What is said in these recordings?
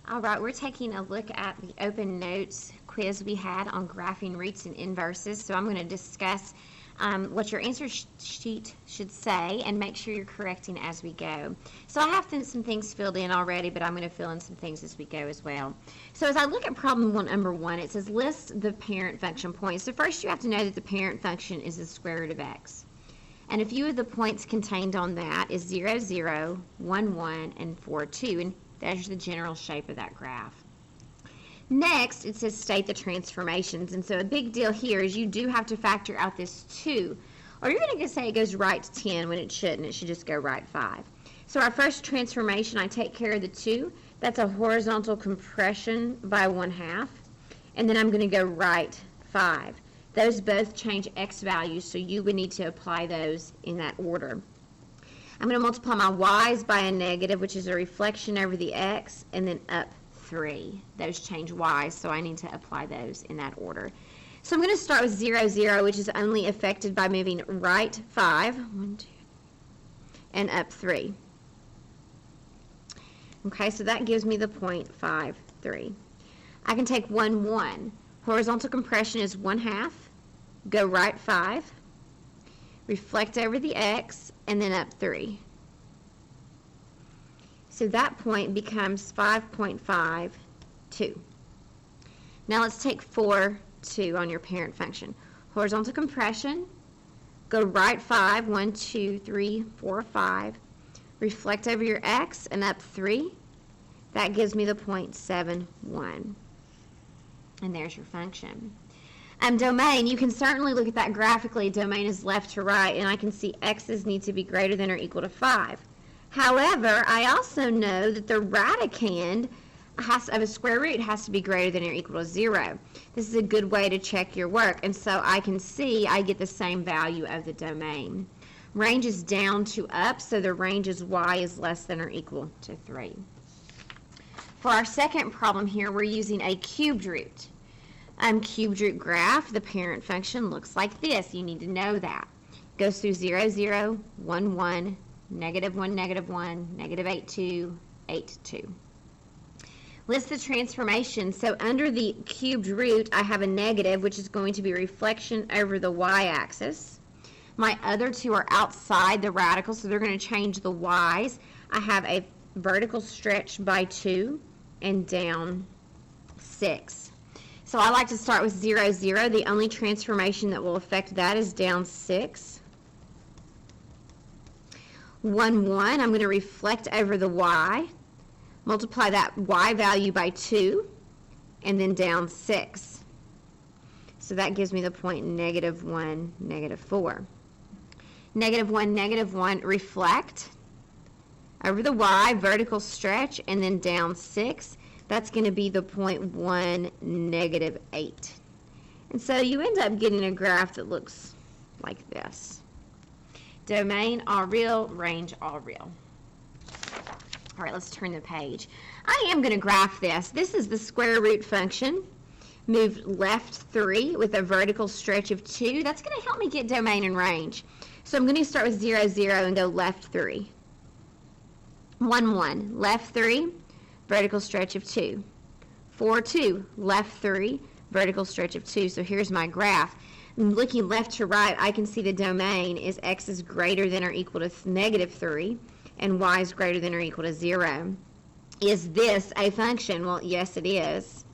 All right, we're taking a look at the open notes quiz we had on graphing roots and inverses. So I'm going to discuss what your answer sheet should say and make sure you're correcting as we go. So I have some things filled in already, but I'm going to fill in some things as we go as well. So as I look at problem number 1, it says list the parent function points. So first you have to know that the parent function is the square root of x. And a few of the points contained on that is 0, 0, 1, 1, and 4, 2. And there's the general shape of that graph. Next, it says state the transformations. And so a big deal here is you do have to factor out this 2. Or you're going to say it goes right to 10 when it shouldn't. It should just go right 5. So our first transformation, I take care of the 2. That's a horizontal compression by 1/2. And then I'm going to go right 5. Those both change x values, so you would need to apply those in that order. I'm going to multiply my y's by a negative, which is a reflection over the x, and then up 3. Those change y's, so I need to apply those in that order. So I'm going to start with 0, 0, which is only affected by moving right 5, 1, 2, and up 3. Okay, so that gives me the point 5, 3. I can take 1, 1. Horizontal compression is 1/2. Go right 5. Reflect over the x, and then up 3. So that point becomes 5.52. Now let's take 4, 2 on your parent function. Horizontal compression, go right 5, 1, 2, 3, 4, 5. Reflect over your x and up 3. That gives me the point 71. And there's your function. Domain, you can certainly look at that graphically. Domain is left to right, and I can see x's need to be greater than or equal to 5. However, I also know that the radicand of a square root has to be greater than or equal to 0. This is a good way to check your work, and so I can see I get the same value of the domain. Range is down to up, so the range is y is less than or equal to 3. For our second problem here, we're using a cubed root. Cubed root graph, the parent function looks like this. You need to know that. Goes through 0, 0, 1, 1, negative 1, negative 1, negative 8, 2, 8, 2. List the transformation. So under the cubed root, I have a negative, which is going to be reflection over the y-axis. My other two are outside the radical, so they're going to change the y's. I have a vertical stretch by 2 and down 6. So I like to start with 0, 0. The only transformation that will affect that is down 6. 1, 1. I'm going to reflect over the y. Multiply that y value by 2. And then down 6. So that gives me the point negative 1, negative 4. Negative 1, negative 1. Reflect over the y. Vertical stretch. And then down 6. That's going to be the point 1, negative 8. And so you end up getting a graph that looks like this. Domain, all real. Range, all real. All right, let's turn the page. I am going to graph this. This is the square root function. Move left 3 with a vertical stretch of 2. That's going to help me get domain and range. So I'm going to start with 0, 0 and go left 3. 1, 1. Left 3. Vertical stretch of 2. 4, 2, left 3, vertical stretch of 2. So here's my graph. Looking left to right, I can see the domain is x is greater than or equal to negative 3, and y is greater than or equal to 0. Is this a function? Well, yes, it is.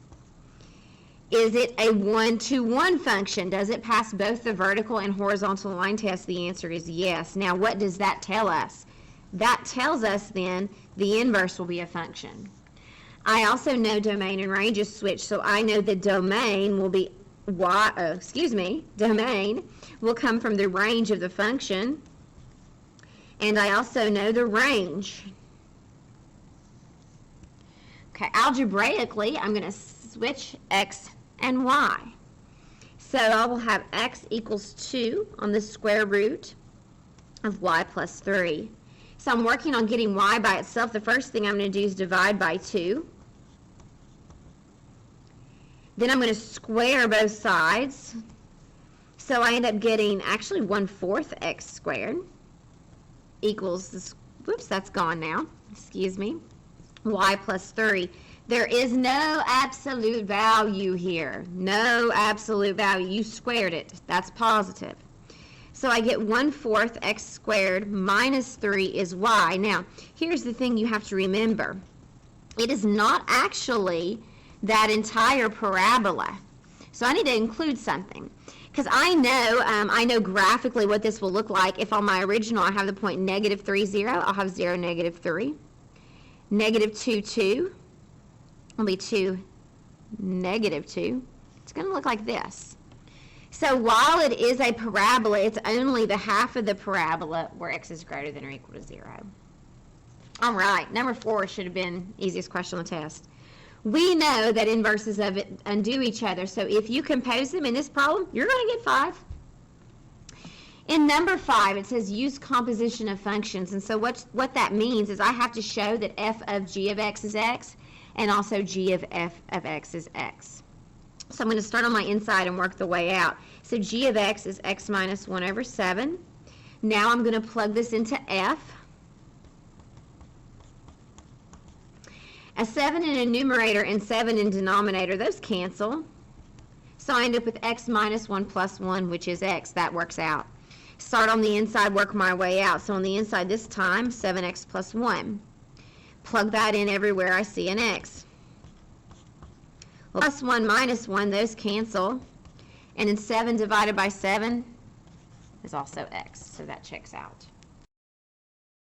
Is it a 1-to-1 function? Does it pass both the vertical and horizontal line test? The answer is yes. Now, what does that tell us? That tells us then the inverse will be a function. I also know domain and range is switched, so I know the domain will be domain will come from the range of the function, and I also know the range. Okay, algebraically, I'm going to switch x and y. So I will have x equals 2 on the square root of y plus 3. So I'm working on getting y by itself. The first thing I'm going to do is divide by 2. Then I'm going to square both sides. So I end up getting actually 1/4 x squared equals this. Whoops, that's gone now. Excuse me. Y plus 3. There is no absolute value here. No absolute value. You squared it. That's positive. So I get 1/4 x squared minus 3 is y. Now, here's the thing you have to remember. It is not actually that entire parabola. So I need to include something. Because I know graphically what this will look like. If on my original I have the point -3, 0, I'll have 0, -3. -2, 2 will be 2, -2. It's going to look like this. So while it is a parabola, it's only the half of the parabola where x is greater than or equal to 0. All right, number 4 should have been easiest question on the test. We know that inverses of it undo each other, so if you compose them in this problem, you're going to get 5. In number 5, it says use composition of functions, and so what that means is I have to show that f of g of x is x, and also g of f of x is x. So I'm going to start on my inside and work the way out. So g of x is x minus 1 over 7. Now I'm going to plug this into f. A 7 in a numerator and 7 in denominator, those cancel. So I end up with x minus 1 plus 1, which is x. That works out. Start on the inside, work my way out. So on the inside this time, 7x plus 1. Plug that in everywhere I see an x. Plus 1 minus 1, those cancel. And then 7 divided by 7 is also x. So that checks out.